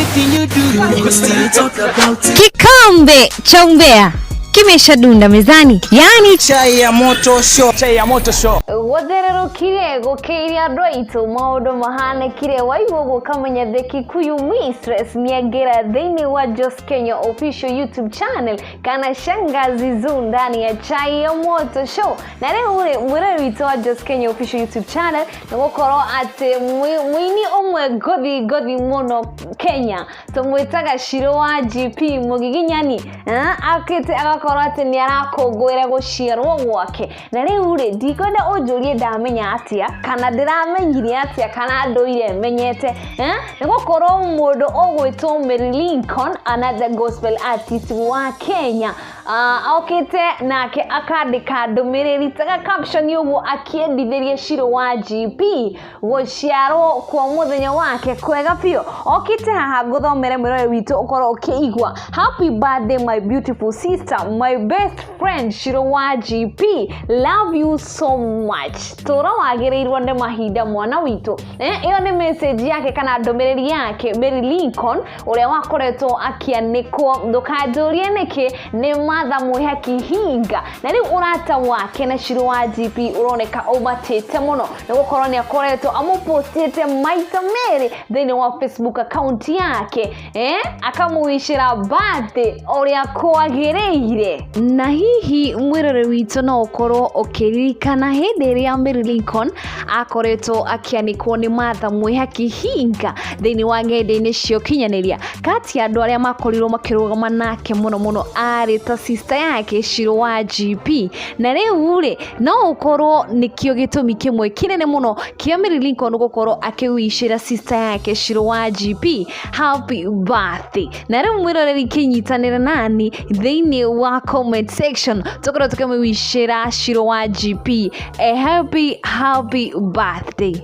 anything you do, we still talk about it. Kikombe cha umbea kimeshadunda mezani, yani chai ya moto show. Wadherero kire gokeria doito maudo mahane kire waiwo gokamanya the Kikuyu mistress miagera thini wa Just Kenya official YouTube channel kana shangazi zu ndani ya chai ya moto show. Na leo mwere wito wa Just Kenya official YouTube channel na gukoro ate mwini omwe godi mono Kenya to mwetaga Shiru wa GP mugiginyani akete agakoro ate ni arakogwera gushiarwo gwake. Na leo ndikonda ojurie ndamenya atia kana ndiramenyire atia kana ndoire menyete nigukorwo mundu ogwitwo Lincon, another gospel artist wa Kenya okite nake akandika ndumiriri taga caption yugo akiendithirie Shiru wa GP guciarwo kwa muthenya wake kwega pio. Okite haha nguthomere mwirore witu ukorwo ukiigwa. Happy birthday my beautiful sister, my best friend Shiru wa GP, love you so much. Tora wagereirwo nde mahinda mwana witu. Iyo ni message yake kana ndumiriri yake Lincon uria wakoretwo akianikwo ndukanjurie niki ni matha muhe kihinga. Na riu urata wake na Shiru wa GP uroneka umatete muno nigukorwo ni akoretwo amupostete maita meri thini wa Facebook account yake akamuwishira birthday uria kwagereire. Na hihi mwirore witu no ukorwo ukiririkana hindi ria Lincon akoretwo akianikwo ni matha muhe kihinga thini wa ngende-ini cio kinyaniria kati andu aria makorirwo makirugama nake muno ari ta Sista yake Shiru wa GP. Na riu no ukorwo nikio gitumi kimwe kinene muno kia Lincon gukorwo akiwishira Sista yake Shiru wa GP happy birthday. Na riu mwiroreri kinyitanira nani thini wa comment section tukorwo tukimwishira Shiru wa GP a happy birthday.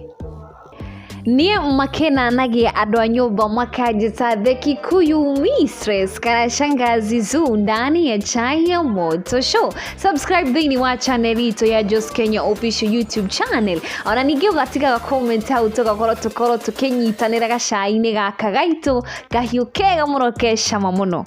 Ni makena nage adwa nyumba makajita the Kikuyu mistress kana shangazi zu ndani ya chai ya moto show. Subscribe thini wa channel ito ya Just Kenya official YouTube channel. Ona ningio gatika comment au tukakoro tukinyitanira gacai-ini gaka gaitu gahiukega muno kesha mamuno.